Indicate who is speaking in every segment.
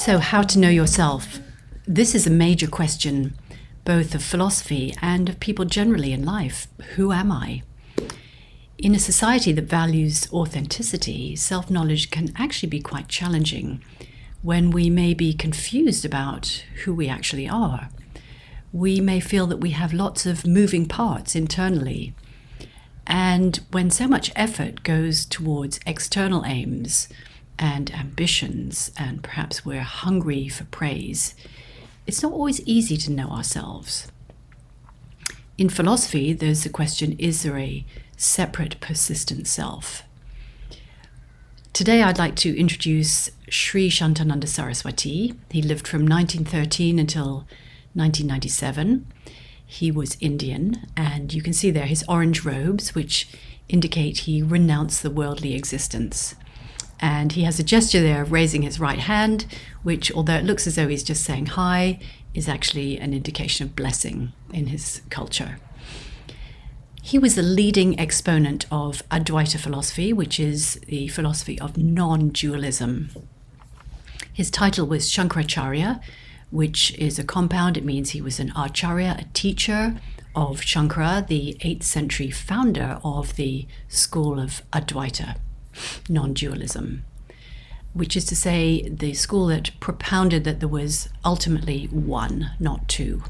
Speaker 1: So, how to know yourself? This is a major question, both of philosophy and of people generally in life. Who am I? In a society that values authenticity, self-knowledge can actually be quite challenging when we may be confused about who we actually are. We may feel that we have lots of moving parts internally. And when so much effort goes towards external aims and ambitions, and perhaps we're hungry for praise, it's not always easy to know ourselves. In philosophy, there's the question, is there a separate, persistent self? Today, I'd like to introduce Shri Shantananda Sarasvati. He lived from 1913 until 1997. He was Indian, and you can see there his orange robes, which indicate he renounced the worldly existence. And he has a gesture there of raising his right hand, which, although it looks as though he's just saying hi, is actually an indication of blessing in his culture. He was the leading exponent of advaita philosophy, which is the philosophy of non-dualism. His title was Shankaracharya, which is a compound. It means he was an acharya, a teacher of Shankara, the 8th century founder of the school of advaita, non-dualism, which is to say the school that propounded that there was ultimately one, not two.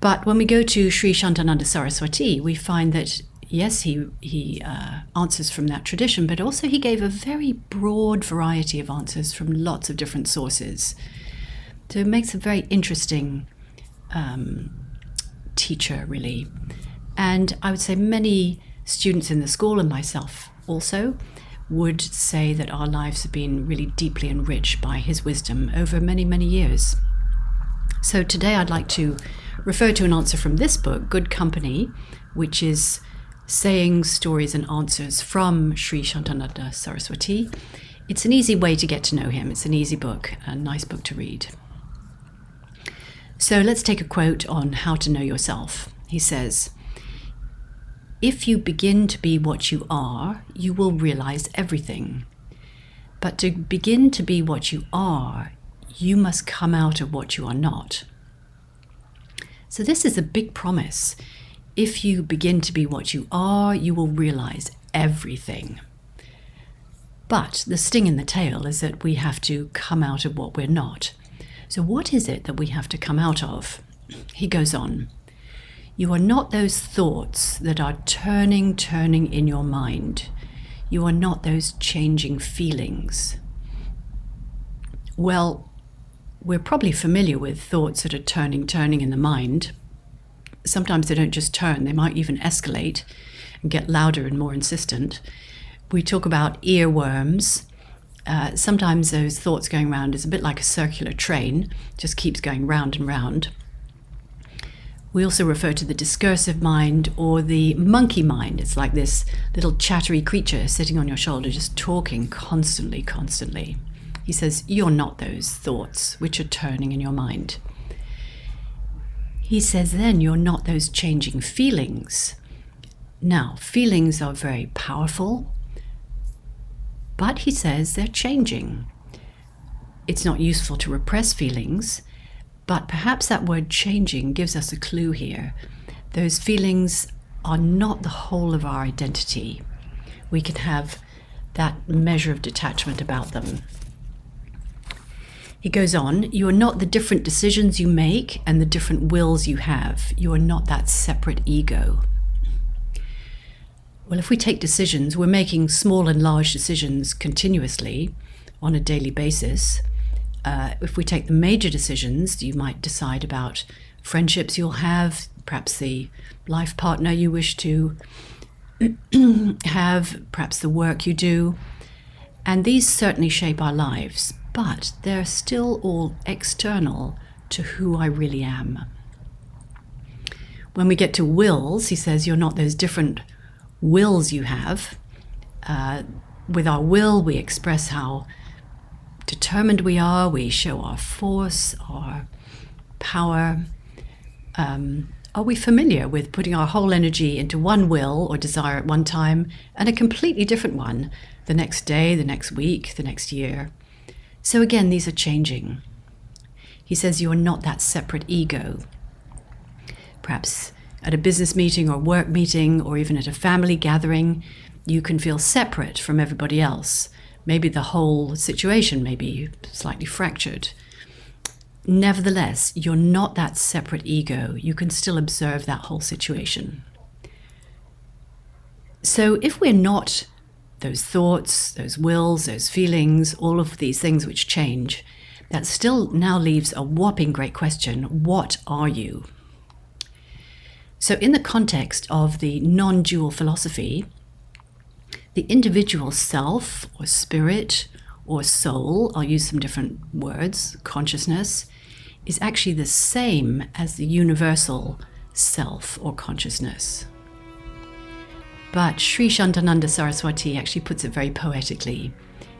Speaker 1: But when we go to Shri Shantananda Sarasvati, we find that, yes, he answers from that tradition, but also he gave a very broad variety of answers from lots of different sources. So it makes a very interesting teacher, really. And I would say many students in the school, and myself also, would say that our lives have been really deeply enriched by his wisdom over many, many years. So today I'd like to refer to an answer from this book, Good Company, which is sayings, stories, and answers from Shri Shantananda Sarasvati. It's an easy way to get to know him. It's an easy book, a nice book to read. So let's take a quote on how to know yourself. He says, "If you begin to be what you are, you will realize everything. But to begin to be what you are, you must come out of what you are not." So this is a big promise. If you begin to be what you are, you will realize everything. But the sting in the tail is that we have to come out of what we're not. So what is it that we have to come out of? He goes on, "You are not those thoughts that are turning in your mind. You are not those changing feelings." Well, we're probably familiar with thoughts that are turning in the mind. Sometimes they don't just turn, they might even escalate and get louder and more insistent. We talk about earworms. Sometimes those thoughts going around is a bit like a circular train, just keeps going round and round. We also refer to the discursive mind or the monkey mind. It's like this little chattery creature sitting on your shoulder, just talking constantly. He says, you're not those thoughts which are turning in your mind. He says then, you're not those changing feelings. Now, feelings are very powerful, but he says they're changing. It's not useful to repress feelings, but perhaps that word changing gives us a clue here. Those feelings are not the whole of our identity. We can have that measure of detachment about them. He goes on, you are not the different decisions you make and the different wills you have. You are not that separate ego. Well, if we take decisions, we're making small and large decisions continuously on a daily basis. If we take the major decisions, you might decide about friendships you'll have, perhaps the life partner you wish to have, perhaps the work you do. And these certainly shape our lives, but they're still all external to who I really am. When we get to wills, he says, you're not those different wills you have. With our will, we express how determined we are, we show our force, our power. Are we familiar with putting our whole energy into one will or desire at one time and a completely different one the next day, the next week, the next year? So again, these are changing. He says you are not that separate ego. Perhaps at a business meeting or work meeting or even at a family gathering, you can feel separate from everybody else. Maybe the whole situation may be slightly fractured. Nevertheless, you're not that separate ego. You can still observe that whole situation. So if we're not those thoughts, those wills, those feelings, all of these things which change, that still now leaves a whopping great question: what are you? So in the context of the non-dual philosophy, the individual self or spirit or soul, I'll use some different words, consciousness, is actually the same as the universal self or consciousness. But Shri Shantananda Sarasvati actually puts it very poetically.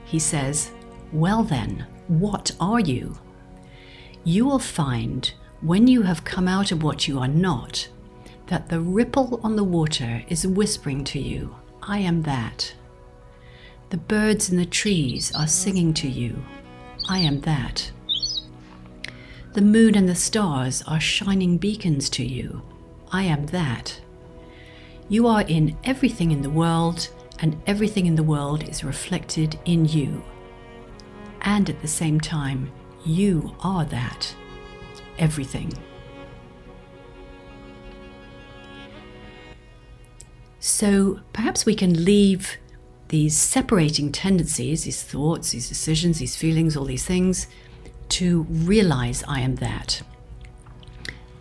Speaker 1: He says, well then, what are you? You will find, when you have come out of what you are not, that the ripple on the water is whispering to you, I am that. The birds in the trees are singing to you, I am that. The moon and the stars are shining beacons to you, I am that. You are in everything in the world, and everything in the world is reflected in you. And at the same time, you are that, everything. So perhaps we can leave these separating tendencies, these thoughts, these decisions, these feelings, all these things, to realize I am that.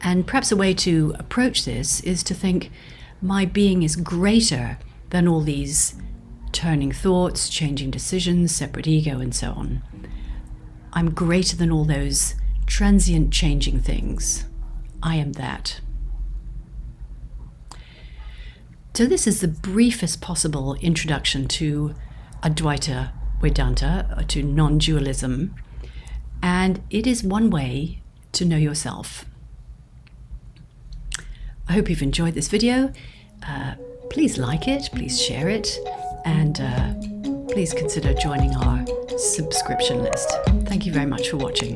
Speaker 1: And perhaps a way to approach this is to think, my being is greater than all these turning thoughts, changing decisions, separate ego, and so on. I'm greater than all those transient changing things. I am that. So this is the briefest possible introduction to Advaita Vedanta, to non-dualism, and it is one way to know yourself. I hope you've enjoyed this video. Please like it, please share it, and please consider joining our subscription list. Thank you very much for watching.